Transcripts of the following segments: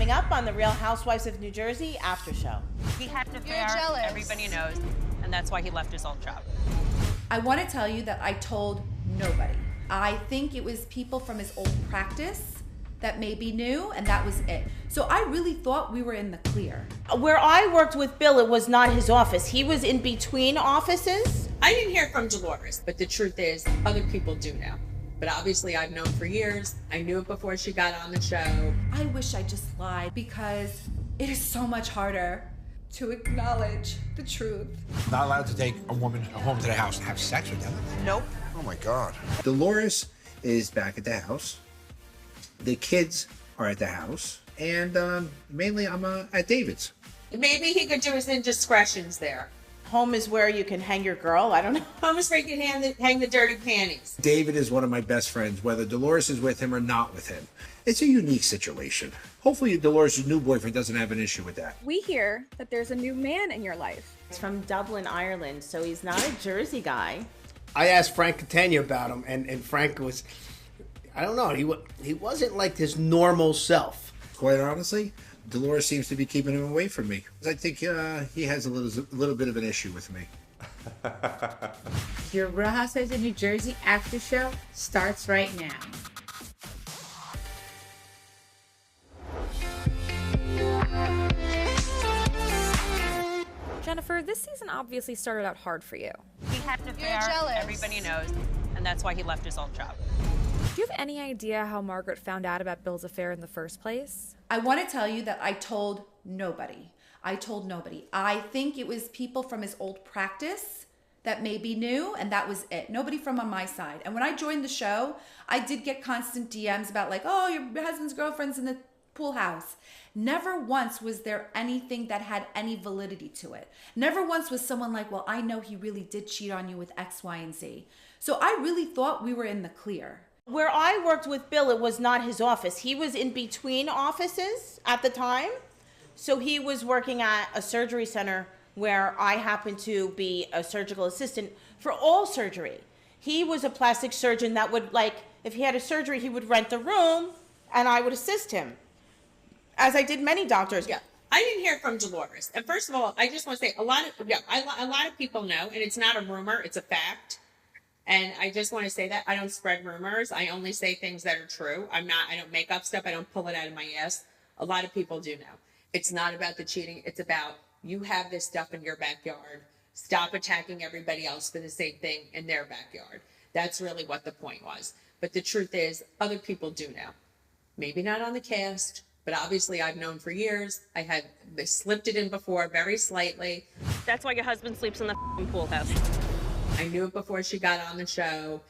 Coming up on the Real Housewives of New Jersey after show. He had an affair, everybody knows, and that's why he left his old job. I want to tell you that I told nobody. I think it was people from his old practice that maybe knew, and that was it. So I really thought we were in the clear. Where I worked with Bill, it was not his office. He was in between offices. I didn't hear from Dolores, but the truth is, other people do now. But obviously I've known for years. I knew it before she got on the show. I wish I just lied because it is so much harder to acknowledge the truth. Not allowed to take a woman home to the house and have sex with them. Nope. Oh my God. Dolores is back at the house. The kids are at the house. And mainly I'm at David's. Maybe he could do his indiscretions there. Home is where you can hang your girl. I don't know. Home is where you can hang the dirty panties. David is one of my best friends, whether Dolores is with him or not with him. It's a unique situation. Hopefully Dolores' new boyfriend doesn't have an issue with that. We hear that there's a new man in your life. He's from Dublin, Ireland, so he's not a Jersey guy. I asked Frank Catania about him, and Frank was, I don't know, he wasn't like his normal self. Quite honestly, Dolores seems to be keeping him away from me. I think he has a little bit of an issue with me. Your Real Housewives of New Jersey after show starts right now. Jennifer, this season obviously started out hard for you. He had an affair, everybody knows, and that's why he left his old job. Do you have any idea how Margaret found out about Bill's affair in the first place? I want to tell you that I told nobody. I told nobody. I think it was people from his old practice that maybe knew, and that was it. Nobody from on my side. And when I joined the show, I did get constant DMs about like, oh, your husband's girlfriend's in the pool house. Never once was there anything that had any validity to it. Never once was someone like, well, I know he really did cheat on you with X, Y, and Z. So I really thought we were in the clear. Where I worked with Bill, it was not his office. He was in between offices at the time. So he was working at a surgery center where I happened to be a surgical assistant for all surgery. He was a plastic surgeon that would, like, if he had a surgery, he would rent a room and I would assist him, as I did many doctors. Yeah, I didn't hear from Dolores. And first of all, I just want to say a lot of people know, and it's not a rumor, it's a fact. And I just want to say that I don't spread rumors. I only say things that are true. I don't make up stuff. I don't pull it out of my ass. A lot of people do know. It's not about the cheating. It's about you have this stuff in your backyard. Stop attacking everybody else for the same thing in their backyard. That's really what the point was. But the truth is, other people do know. Maybe not on the cast, but obviously I've known for years. They slipped it in before, very slightly. That's why your husband sleeps in the pool house. I knew it before she got on the show.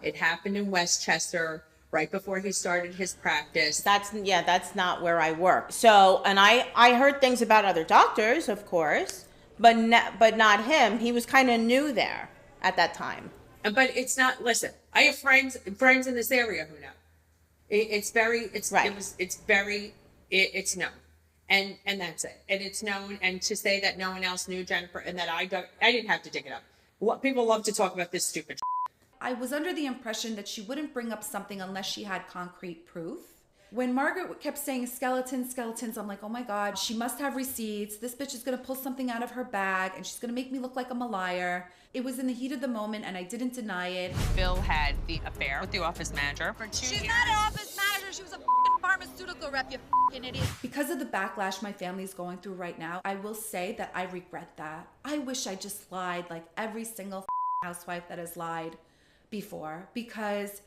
It happened in Westchester right before he started his practice. That's not where I work. So, and I heard things about other doctors, of course, but not him. He was kind of new there at that time. But it's not, listen, I have friends in this area who know. It's known. And that's it. And it's known. And to say that no one else knew Jennifer and that I didn't have to dig it up. People love to talk about this stupid shit. I was under the impression that she wouldn't bring up something unless she had concrete proof. When Margaret kept saying skeletons, I'm like, oh my God, she must have receipts. This bitch is gonna pull something out of her bag and she's gonna make me look like I'm a liar. It was in the heat of the moment and I didn't deny it. Bill had the affair with the office manager for 2 years. She's not an office manager, she was a pharmaceutical rep, you idiot. Because of the backlash my family is going through right now, I will say that I regret that. I wish I just lied like every single housewife that has lied before, because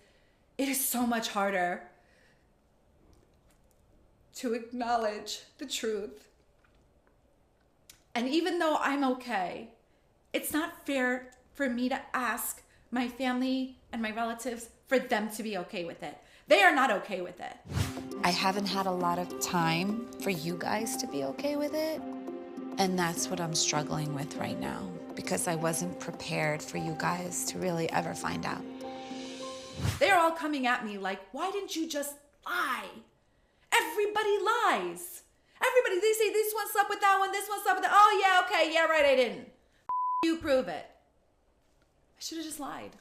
it is so much harder to acknowledge the truth. And even though I'm okay, it's not fair for me to ask my family and my relatives for them to be okay with it. They are not okay with it. I haven't had a lot of time for you guys to be okay with it. And that's what I'm struggling with right now, because I wasn't prepared for you guys to really ever find out. They're all coming at me like, why didn't you just lie? Everybody lies. Everybody, they say this one slept with that one, this one slept with that. Oh yeah, okay, yeah, right, I didn't. You prove it. I should have just lied.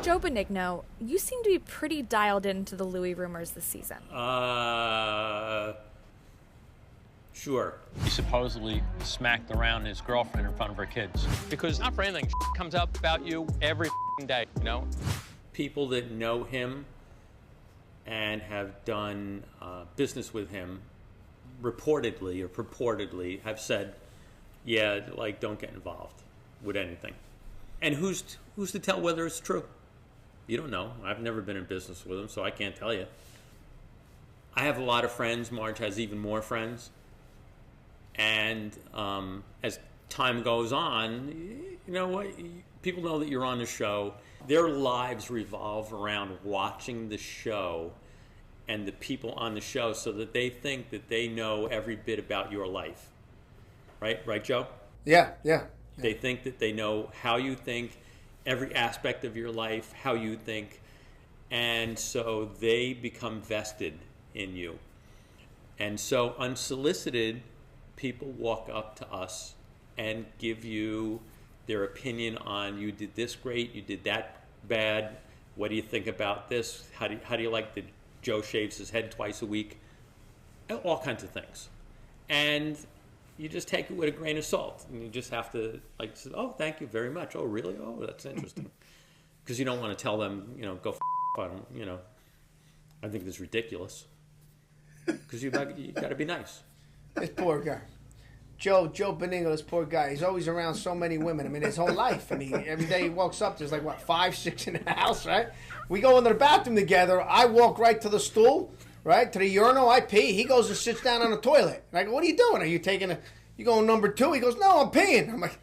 Joe Benigno, you seem to be pretty dialed into the Louie rumors this season. Sure. He supposedly smacked around his girlfriend in front of her kids. Because not for anything, comes up about you every day, you know? People that know him and have done business with him reportedly or purportedly have said, yeah, like, don't get involved with anything. And who's to tell whether it's true? You don't know. I've never been in business with him, so I can't tell you. I have a lot of friends. Marge has even more friends. And as time goes on, you know what? People know that you're on the show. Their lives revolve around watching the show and the people on the show, so that they think that they know every bit about your life. Right, Joe? Yeah. They think that they know how you think, every aspect of your life, how you think, and so they become vested in you. And so unsolicited, people walk up to us and give you their opinion on, you did this great, you did that bad, what do you think about this, how do you like that Joe shaves his head twice a week, all kinds of things. And you just take it with a grain of salt, and you just have to, like, say, oh, thank you very much. Oh, really? Oh, that's interesting. Because you don't want to tell them, go on them, I think this is ridiculous. Because you got to be nice. This poor guy. Joe Benigno, this poor guy. He's always around so many women. I mean, his whole life. And every day he walks up, there's like, 5, 6 in the house, right? We go into the bathroom together. I walk right to the stool. Right, to the urinal, I pee. He goes and sits down on the toilet. And I go, what are you doing? Are you you going number 2? He goes, no, I'm peeing. I'm like,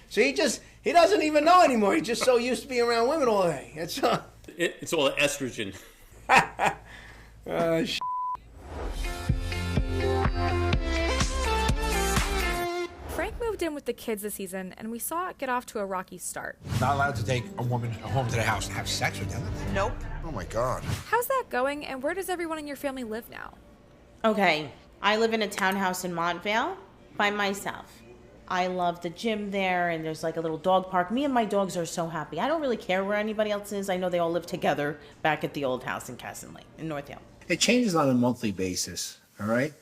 so he doesn't even know anymore. He's just so used to being around women all day. It's all estrogen. Frank moved in with the kids this season, and we saw it get off to a rocky start. Not allowed to take a woman home to the house and have sex with them. Nope. Oh my God. How's that going, and where does everyone in your family live now? Okay, I live in a townhouse in Montvale by myself. I love the gym there, and there's like a little dog park. Me and my dogs are so happy. I don't really care where anybody else is. I know they all live together back at the old house in Casson Lane, in North Hill. It changes on a monthly basis, all right?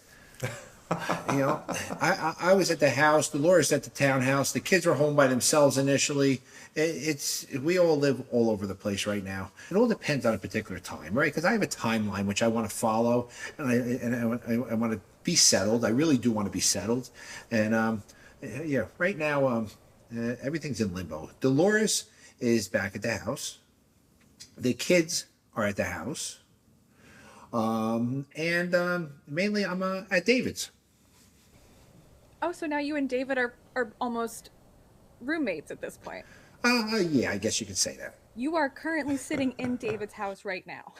I was at the house, Dolores at the townhouse, the kids were home by themselves initially. We all live all over the place right now. It all depends on a particular time, right? Because I have a timeline which I want to follow, and I want to be settled. I really do want to be settled. And right now, everything's in limbo. Dolores is back at the house. The kids are at the house. Mainly I'm at David's. Oh, so now you and David are almost roommates at this point. Yeah, I guess you could say that. You are currently sitting in David's house right now.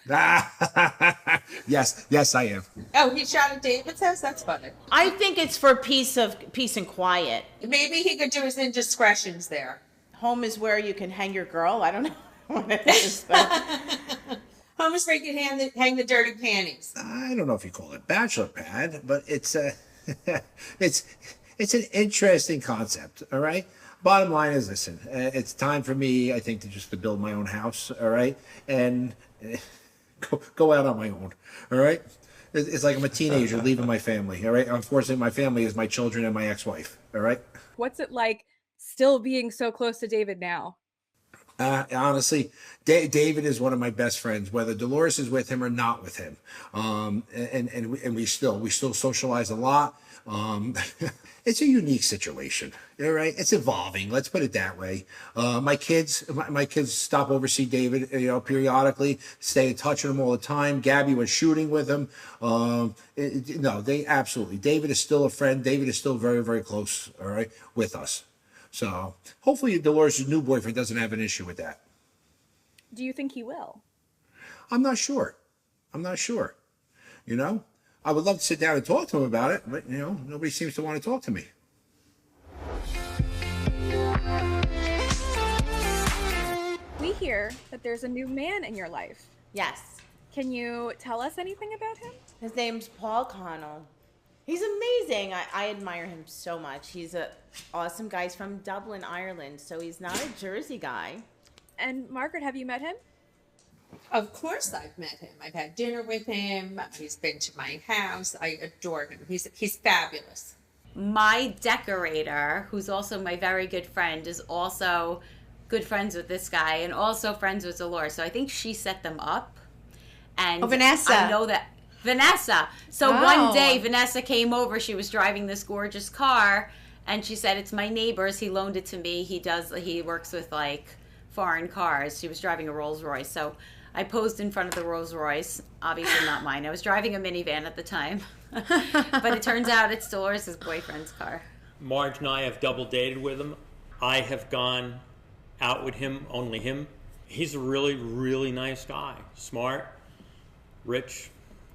Yes, I am. Oh, he shot at David's house? That's funny. I think it's for peace and quiet. Maybe he could do his indiscretions there. Home is where you can hang your girl. I don't know what it is, but... Home is where you can hang the dirty panties. I don't know if you call it bachelor pad, but it's it's an interesting concept. All right. Bottom line is, listen, it's time for me, I think, to build my own house. All right, and go out on my own. All right. It's like I'm a teenager leaving my family. All right. Unfortunately, my family is my children and my ex-wife. All right. What's it like still being so close to David now? Honestly, David is one of my best friends, whether Dolores is with him or not with him. And we still socialize a lot. It's a unique situation. All right. It's evolving. Let's put it that way. My kids stop over, see David, periodically, stay in touch with him all the time. Gabby was shooting with him. They absolutely, David is still a friend. David is still very, very close. All right. With us. So hopefully Dolores' new boyfriend doesn't have an issue with that. Do you think he will? I'm not sure. I would love to sit down and talk to him about it, but, nobody seems to want to talk to me. We hear that there's a new man in your life. Yes. Can you tell us anything about him? His name's Paul Connell. He's amazing. I admire him so much. He's an awesome guy. He's from Dublin, Ireland, so he's not a Jersey guy. And Margaret, have you met him? Of course I've met him. I've had dinner with him. He's been to my house. I adore him. He's fabulous. My decorator, who's also my very good friend, is also good friends with this guy and also friends with Dolores. So I think she set them up. And Vanessa. I know that Vanessa. So one day Vanessa came over. She was driving this gorgeous car, and she said, "It's my neighbor's. He loaned it to me. He works with like foreign cars." She was driving a Rolls Royce. So I posed in front of the Rolls Royce, obviously not mine. I was driving a minivan at the time, but it turns out it's Dolores' boyfriend's car. Marge and I have double dated with him. I have gone out with him, only him. He's a really, really nice guy. Smart, rich,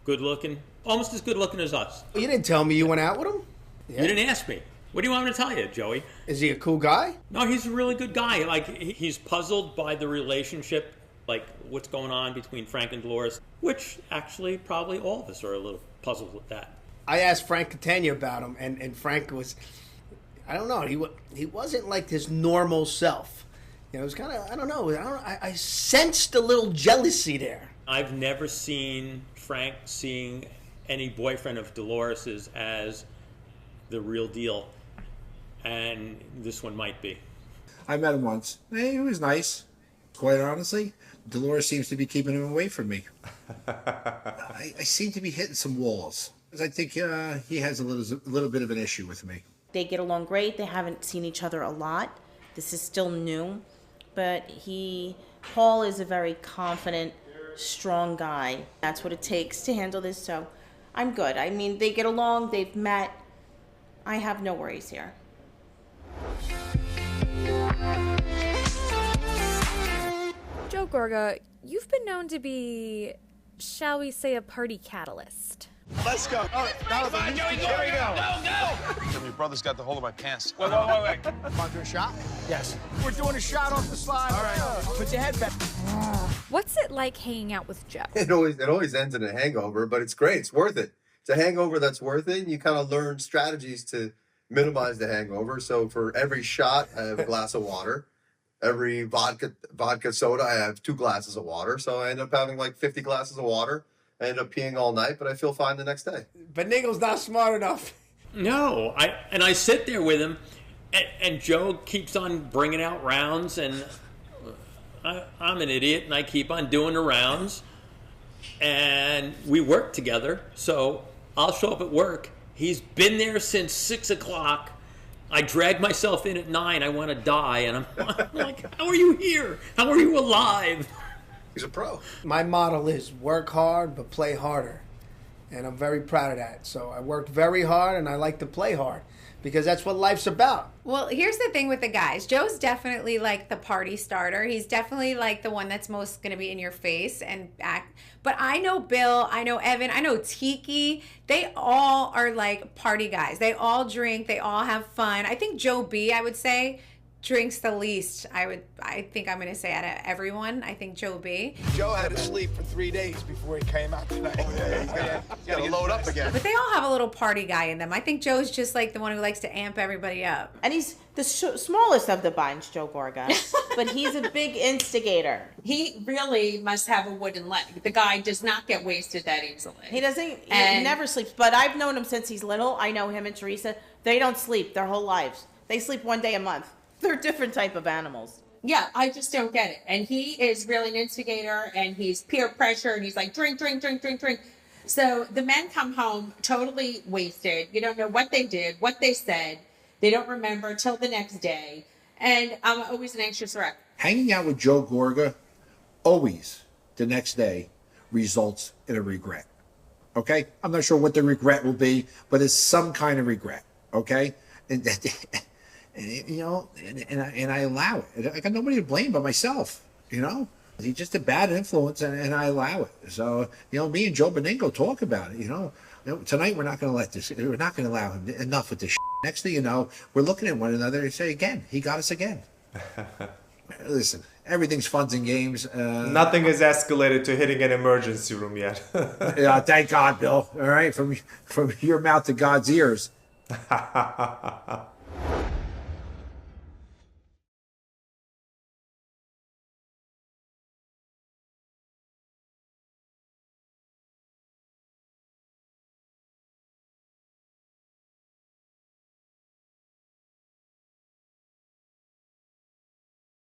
good looking, almost as good looking as us. You didn't tell me you went out with him? Yeah. You didn't ask me. What do you want me to tell you, Joey? Is he a cool guy? No, he's a really good guy. Like, he's puzzled by the relationship, like what's going on between Frank and Dolores, which actually probably all of us are a little puzzled with that. I asked Frank Catania about him, and Frank was, I don't know, he wasn't like his normal self. You know, it was kind of, I don't know, I sensed a little jealousy there. I've never seen Frank seeing any boyfriend of Dolores's as the real deal, and this one might be. I met him once. He was nice. Quite honestly, Dolores seems to be keeping him away from me. I seem to be hitting some walls. I think he has a little bit of an issue with me. They get along great. They haven't seen each other a lot. This is still new. But Paul is a very confident, strong guy. That's what it takes to handle this, so I'm good. I mean, they get along. They've met. I have no worries here. Joe Gorga, you've been known to be, shall we say, a party catalyst. Let's go. All right, come on, Joey, here we go. Go! Your brother's got the hold of my pants. Wait. Want to do a shot? Yes. We're doing a shot off the slide. All right. Put your head back. What's it like hanging out with Joe? It always ends in a hangover, but it's great. It's worth it. It's a hangover that's worth it. And you kind of learn strategies to minimize the hangover. So for every shot, I have a glass of water. Every vodka soda, I have 2 glasses of water. So I end up having like 50 glasses of water. I end up peeing all night, but I feel fine the next day. But Nigel's not smart enough. No, I sit there with him, and Joe keeps on bringing out rounds, and I'm an idiot, and I keep on doing the rounds, and we work together, so I'll show up at work. He's been there since 6 o'clock. I drag myself in at 9. I want to die, and I'm like, how are you here? How are you alive? He's a pro. My motto is work hard, but play harder. And I'm very proud of that. So I worked very hard, and I like to play hard because that's what life's about. Well, here's the thing with the guys. Joe's definitely like the party starter. He's definitely like the one that's most going to be in your face and act. But I know Bill, I know Evan, I know Tiki. They all are like party guys. They all drink. They all have fun. I think Joe B, I would say, drinks the least. I think I'm going to say out of everyone. I think Joe B. Joe had to sleep for 3 days before he came out tonight. Oh, yeah. He's got to load up again. But they all have a little party guy in them. I think Joe's just like the one who likes to amp everybody up. And he's the smallest of the bunch, Joe Gorga, but he's a big instigator. He really must have a wooden leg. The guy does not get wasted that easily. He doesn't, he never sleeps. But I've known him since he's little. I know him and Teresa. They don't sleep their whole lives. They sleep 1 day a month. They're a different type of animals. Yeah, I just don't get it. And he is really an instigator, and he's peer pressure, and he's like, drink. So the men come home totally wasted. You don't know what they did, what they said. They don't remember till the next day. And I'm always an anxious wreck. Hanging out with Joe Gorga, always the next day results in a regret. Okay? I'm not sure what the regret will be, but it's some kind of regret. Okay? And you know, and I allow it. I got nobody to blame but myself, you know. He's just a bad influence, and I allow it. So, you know, me and Joe Beningo talk about it, you know. Tonight we're not going to let this, we're not going to allow him enough with this shit. Next thing you know, we're looking at one another and say, again, he got us again. Listen, everything's fun and games. Nothing has escalated to hitting an emergency room yet. Yeah, thank God, Bill. All right, from your mouth to God's ears.